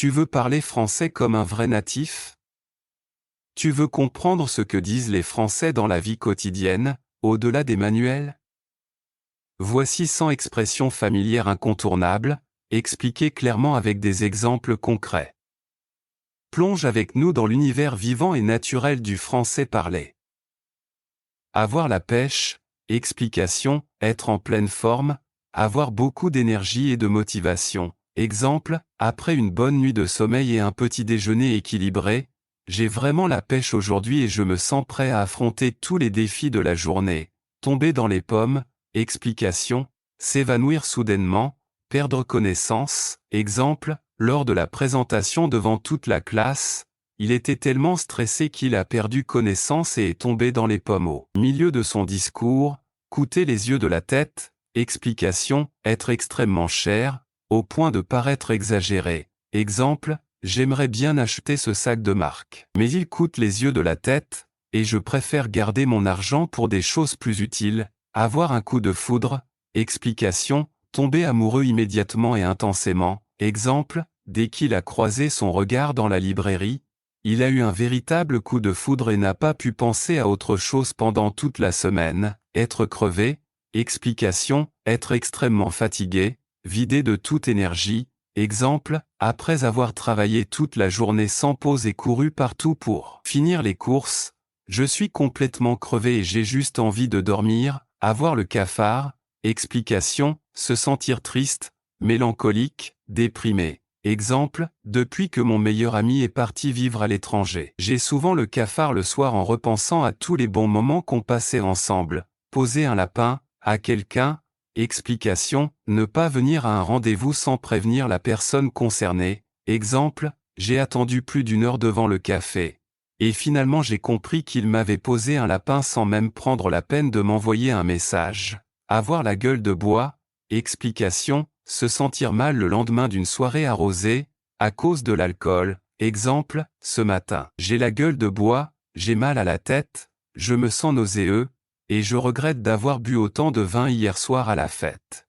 Tu veux parler français comme un vrai natif? Tu veux comprendre ce que disent les Français dans la vie quotidienne, au-delà des manuels? Voici 100 expressions familières incontournables, expliquées clairement avec des exemples concrets. Plonge avec nous dans l'univers vivant et naturel du français parlé. Avoir la pêche, explication, être en pleine forme, avoir beaucoup d'énergie et de motivation. Exemple, après une bonne nuit de sommeil et un petit déjeuner équilibré, j'ai vraiment la pêche aujourd'hui et je me sens prêt à affronter tous les défis de la journée. Tomber dans les pommes, explication, s'évanouir soudainement, perdre connaissance. Exemple, lors de la présentation devant toute la classe, il était tellement stressé qu'il a perdu connaissance et est tombé dans les pommes au milieu de son discours. Coûter les yeux de la tête, explication, être extrêmement cher, au point de paraître exagéré. Exemple, j'aimerais bien acheter ce sac de marque, mais il coûte les yeux de la tête, et je préfère garder mon argent pour des choses plus utiles. Avoir un coup de foudre, explication, tomber amoureux immédiatement et intensément. Exemple, dès qu'il a croisé son regard dans la librairie, il a eu un véritable coup de foudre et n'a pas pu penser à autre chose pendant toute la semaine. Être crevé, explication, être extrêmement fatigué, vidé de toute énergie. Exemple, après avoir travaillé toute la journée sans pause et couru partout pour finir les courses, je suis complètement crevé et j'ai juste envie de dormir. Avoir le cafard, explication, se sentir triste, mélancolique, déprimé. Exemple, depuis que mon meilleur ami est parti vivre à l'étranger, j'ai souvent le cafard le soir en repensant à tous les bons moments qu'on passait ensemble. Poser un lapin, à quelqu'un, explication, ne pas venir à un rendez-vous sans prévenir la personne concernée. Exemple, j'ai attendu plus d'une heure devant le café. Et finalement j'ai compris qu'il m'avait posé un lapin sans même prendre la peine de m'envoyer un message. Avoir la gueule de bois, explication, se sentir mal le lendemain d'une soirée arrosée, à cause de l'alcool. Exemple, ce matin, j'ai la gueule de bois, j'ai mal à la tête, je me sens nauséeux, et je regrette d'avoir bu autant de vin hier soir à la fête.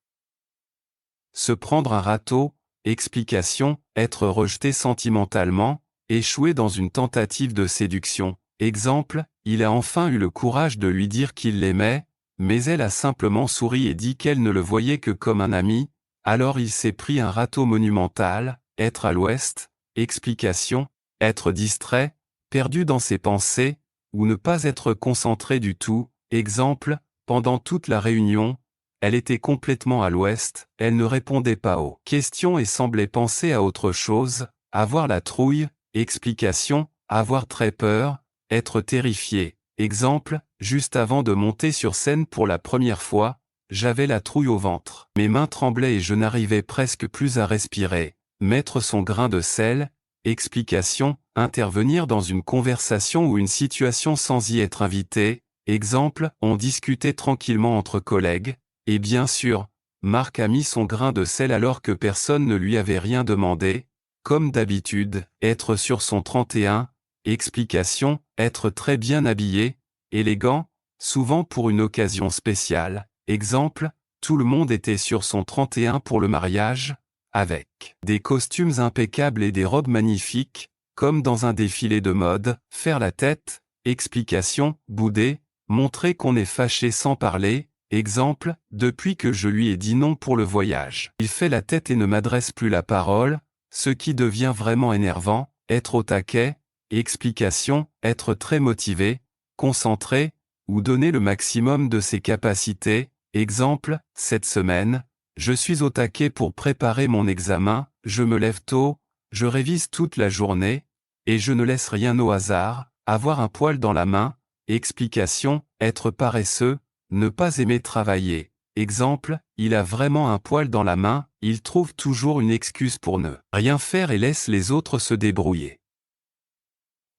Se prendre un râteau, explication, être rejeté sentimentalement, échouer dans une tentative de séduction. Exemple, il a enfin eu le courage de lui dire qu'il l'aimait, mais elle a simplement souri et dit qu'elle ne le voyait que comme un ami, alors il s'est pris un râteau monumental. Être à l'ouest, explication, être distrait, perdu dans ses pensées, ou ne pas être concentré du tout. Exemple, pendant toute la réunion, elle était complètement à l'ouest, elle ne répondait pas aux questions et semblait penser à autre chose. Avoir la trouille, explication, avoir très peur, être terrifié. Exemple, juste avant de monter sur scène pour la première fois, j'avais la trouille au ventre. Mes mains tremblaient et je n'arrivais presque plus à respirer. Mettre son grain de sel, explication, intervenir dans une conversation ou une situation sans y être invité. Exemple, on discutait tranquillement entre collègues, et bien sûr, Marc a mis son grain de sel alors que personne ne lui avait rien demandé. Comme d'habitude, être sur son 31, explication, être très bien habillé, élégant, souvent pour une occasion spéciale. Exemple, tout le monde était sur son 31 pour le mariage, avec des costumes impeccables et des robes magnifiques, comme dans un défilé de mode. Faire la tête, explication, bouder, montrer qu'on est fâché sans parler. Exemple, depuis que je lui ai dit non pour le voyage, il fait la tête et ne m'adresse plus la parole, ce qui devient vraiment énervant. Être au taquet, explication, être très motivé, concentré, ou donner le maximum de ses capacités. Exemple, cette semaine, je suis au taquet pour préparer mon examen, je me lève tôt, je révise toute la journée, et je ne laisse rien au hasard. Avoir un poil dans la main, explication, être paresseux, ne pas aimer travailler. Exemple, il a vraiment un poil dans la main, il trouve toujours une excuse pour ne rien faire et laisse les autres se débrouiller.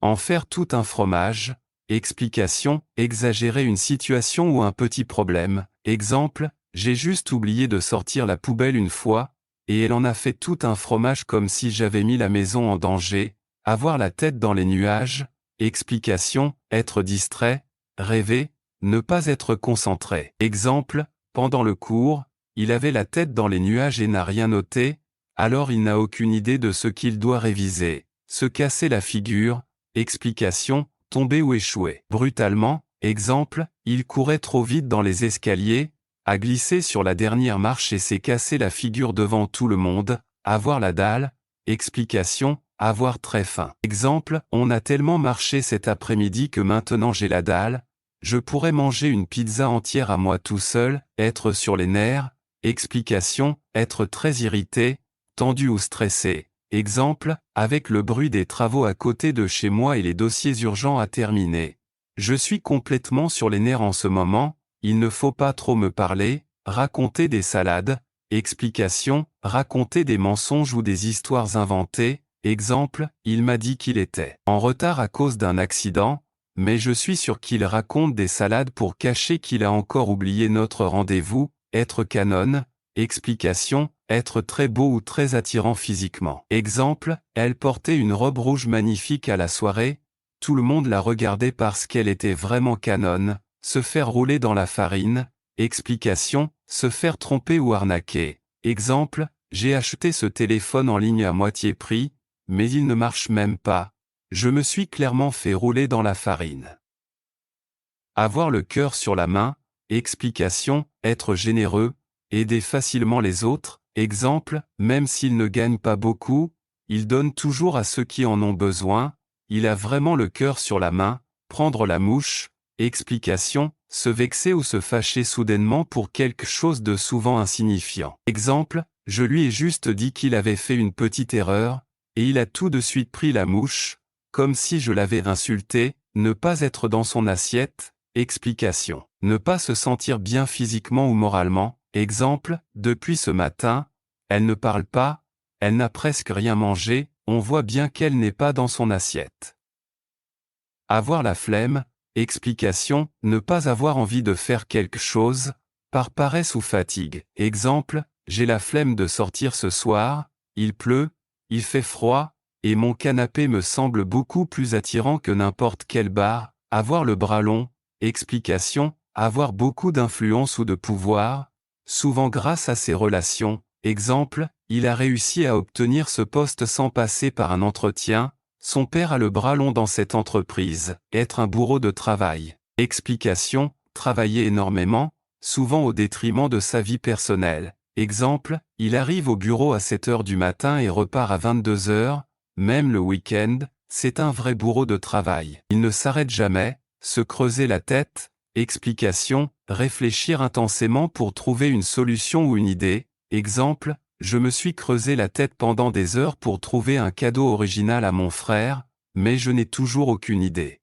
En faire tout un fromage, explication, exagérer une situation ou un petit problème. Exemple, j'ai juste oublié de sortir la poubelle une fois, et elle en a fait tout un fromage comme si j'avais mis la maison en danger. Avoir la tête dans les nuages, explication, être distrait, rêver, ne pas être concentré. Exemple, pendant le cours, il avait la tête dans les nuages et n'a rien noté. alors il n'a aucune idée de ce qu'il doit réviser. Se casser la figure, explication, tomber ou échouer. Brutalement, exemple, il courait trop vite dans les escaliers, a glissé sur la dernière marche et s'est cassé la figure devant tout le monde. Avoir la dalle, explication, avoir très faim. Exemple, on a tellement marché cet après-midi que maintenant j'ai la dalle, je pourrais manger une pizza entière à moi tout seul, être sur les nerfs, explication, être très irrité, tendu ou stressé. Exemple, avec le bruit des travaux à côté de chez moi et les dossiers urgents à terminer. Je suis complètement sur les nerfs en ce moment, il ne faut pas trop me parler, raconter des salades, explication, raconter des mensonges ou des histoires inventées, exemple, il m'a dit qu'il était en retard à cause d'un accident, mais je suis sûr qu'il raconte des salades pour cacher qu'il a encore oublié notre rendez-vous, être canon, explication, être très beau ou très attirant physiquement. Exemple, elle portait une robe rouge magnifique à la soirée, tout le monde la regardait parce qu'elle était vraiment canon, se faire rouler dans la farine, explication, se faire tromper ou arnaquer. Exemple, j'ai acheté ce téléphone en ligne à moitié prix, mais il ne marche même pas. Je me suis clairement fait rouler dans la farine. Avoir le cœur sur la main, explication, être généreux, aider facilement les autres, exemple, même s'il ne gagne pas beaucoup, il donne toujours à ceux qui en ont besoin, il a vraiment le cœur sur la main, prendre la mouche, explication, se vexer ou se fâcher soudainement pour quelque chose de souvent insignifiant. Exemple, je lui ai juste dit qu'il avait fait une petite erreur, et il a tout de suite pris la mouche, comme si je l'avais insulté, ne pas être dans son assiette, explication. Ne pas se sentir bien physiquement ou moralement, exemple, depuis ce matin, elle ne parle pas, elle n'a presque rien mangé, on voit bien qu'elle n'est pas dans son assiette. Avoir la flemme, explication, ne pas avoir envie de faire quelque chose, par paresse ou fatigue. Exemple, j'ai la flemme de sortir ce soir, il pleut, il fait froid, et mon canapé me semble beaucoup plus attirant que n'importe quel bar. Avoir le bras long, explication, avoir beaucoup d'influence ou de pouvoir, souvent grâce à ses relations. Exemple, il a réussi à obtenir ce poste sans passer par un entretien, son père a le bras long dans cette entreprise. Être un bourreau de travail. Explication, travailler énormément, souvent au détriment de sa vie personnelle. Exemple, il arrive au bureau à 7 heures du matin et repart à 22 heures, même le week-end, c'est un vrai bourreau de travail. Il ne s'arrête jamais, se creuser la tête, explication, réfléchir intensément pour trouver une solution ou une idée. Exemple, je me suis creusé la tête pendant des heures pour trouver un cadeau original à mon frère, mais je n'ai toujours aucune idée.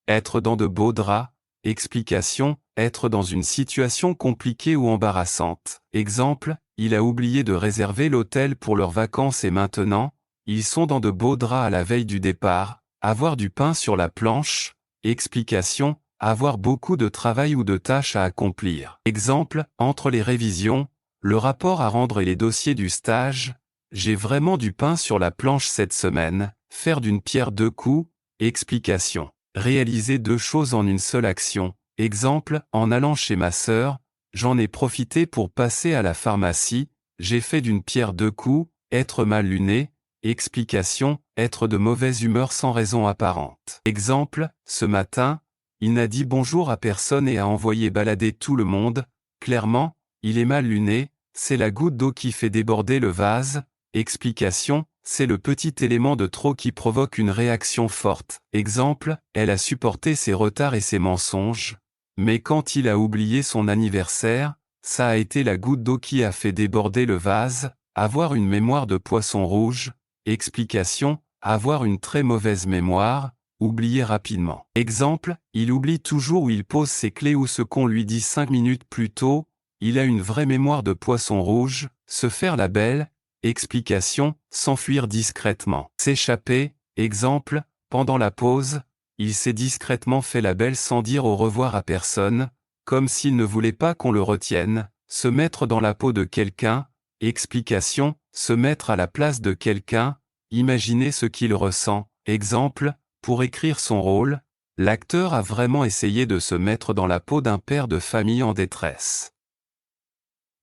Être dans de beaux draps, explication, être dans une situation compliquée ou embarrassante. Exemple, il a oublié de réserver l'hôtel pour leurs vacances et maintenant, ils sont dans de beaux draps à la veille du départ. Avoir du pain sur la planche, explication, avoir beaucoup de travail ou de tâches à accomplir. Exemple, entre les révisions, le rapport à rendre et les dossiers du stage, j'ai vraiment du pain sur la planche cette semaine, faire d'une pierre deux coups, explication. Réaliser deux choses en une seule action. Exemple, en allant chez ma sœur, j'en ai profité pour passer à la pharmacie, j'ai fait d'une pierre deux coups, être mal luné, explication, être de mauvaise humeur sans raison apparente. Exemple, ce matin, il n'a dit bonjour à personne et a envoyé balader tout le monde, clairement, il est mal luné, c'est la goutte d'eau qui fait déborder le vase, explication, c'est le petit élément de trop qui provoque une réaction forte. Exemple, elle a supporté ses retards et ses mensonges, mais quand il a oublié son anniversaire, ça a été la goutte d'eau qui a fait déborder le vase. Avoir une mémoire de poisson rouge, explication, avoir une très mauvaise mémoire, oublier rapidement. Exemple, il oublie toujours où il pose ses clés ou ce qu'on lui dit 5 minutes plus tôt, il a une vraie mémoire de poisson rouge, se faire la belle, explication, s'enfuir discrètement. S'échapper, exemple, pendant la pause, il s'est discrètement fait la belle sans dire au revoir à personne, comme s'il ne voulait pas qu'on le retienne. Se mettre dans la peau de quelqu'un, explication, se mettre à la place de quelqu'un, imaginer ce qu'il ressent. Exemple, pour écrire son rôle, l'acteur a vraiment essayé de se mettre dans la peau d'un père de famille en détresse.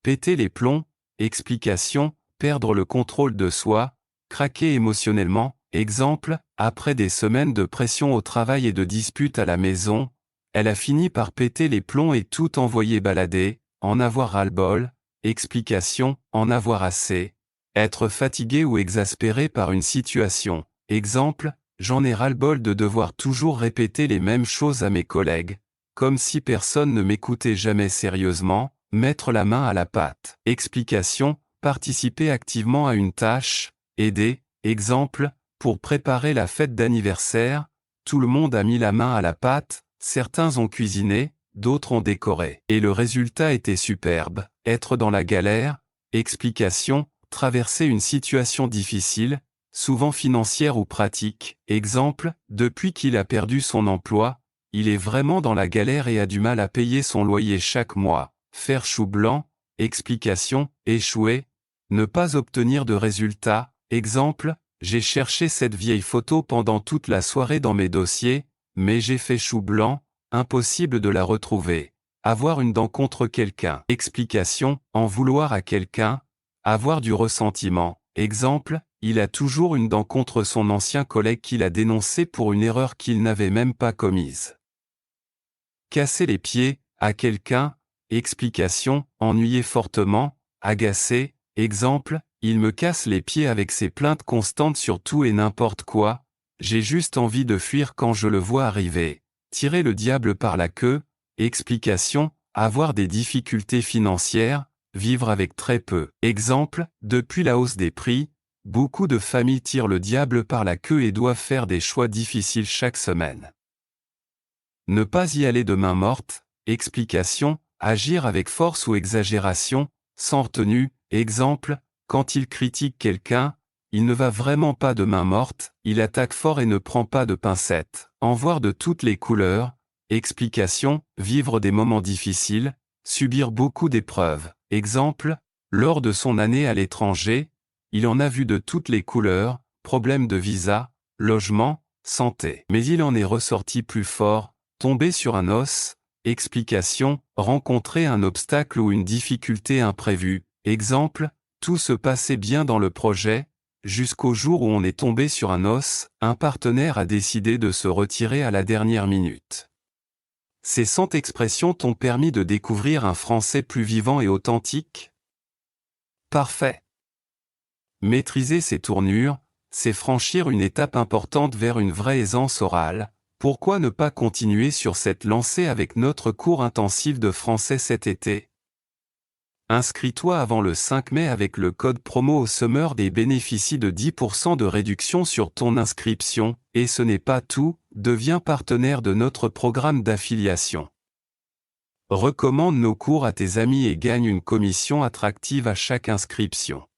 Péter les plombs, explication, perdre le contrôle de soi, craquer émotionnellement. Exemple, après des semaines de pression au travail et de disputes à la maison, elle a fini par péter les plombs et tout envoyer balader, en avoir ras-le-bol. Explication, en avoir assez. Être fatigué ou exaspéré par une situation. Exemple, j'en ai ras-le-bol de devoir toujours répéter les mêmes choses à mes collègues, comme si personne ne m'écoutait jamais sérieusement. Mettre la main à la pâte. Explication, participer activement à une tâche, aider. Exemple, pour préparer la fête d'anniversaire, tout le monde a mis la main à la pâte, certains ont cuisiné, d'autres ont décoré. Et le résultat était superbe. Être dans la galère. Explication, traverser une situation difficile, souvent financière ou pratique. Exemple, depuis qu'il a perdu son emploi, il est vraiment dans la galère et a du mal à payer son loyer chaque mois. Faire chou blanc. Explication, échouer. Ne pas obtenir de résultat. Exemple, j'ai cherché cette vieille photo pendant toute la soirée dans mes dossiers, mais j'ai fait chou blanc, impossible de la retrouver. Avoir une dent contre quelqu'un. Explication, en vouloir à quelqu'un. Avoir du ressentiment. Exemple, il a toujours une dent contre son ancien collègue qu'il a dénoncé pour une erreur qu'il n'avait même pas commise. Casser les pieds, à quelqu'un. Explication, ennuyer fortement, agacer. Exemple, il me casse les pieds avec ses plaintes constantes sur tout et n'importe quoi, j'ai juste envie de fuir quand je le vois arriver. Tirer le diable par la queue. Explication, avoir des difficultés financières, vivre avec très peu. Exemple, depuis la hausse des prix, beaucoup de familles tirent le diable par la queue et doivent faire des choix difficiles chaque semaine. Ne pas y aller de main morte. Explication, agir avec force ou exagération, sans retenue. Exemple, quand il critique quelqu'un, il ne va vraiment pas de main morte, il attaque fort et ne prend pas de pincettes. En voir de toutes les couleurs. Explication, vivre des moments difficiles, subir beaucoup d'épreuves. Exemple, lors de son année à l'étranger, il en a vu de toutes les couleurs, problèmes de visa, logement, santé. Mais il en est ressorti plus fort, tombé sur un os. Explication, rencontrer un obstacle ou une difficulté imprévue. Exemple, tout se passait bien dans le projet, jusqu'au jour où on est tombé sur un os, un partenaire a décidé de se retirer à la dernière minute. Ces 100 expressions t'ont permis de découvrir un français plus vivant et authentique? Parfait. Maîtriser ces tournures, c'est franchir une étape importante vers une vraie aisance orale. Pourquoi ne pas continuer sur cette lancée avec notre cours intensif de français cet été? Inscris-toi avant le 5 mai avec le code promo OSUMMER et bénéficie de 10% de réduction sur ton inscription. Et ce n'est pas tout, deviens partenaire de notre programme d'affiliation. Recommande nos cours à tes amis et gagne une commission attractive à chaque inscription.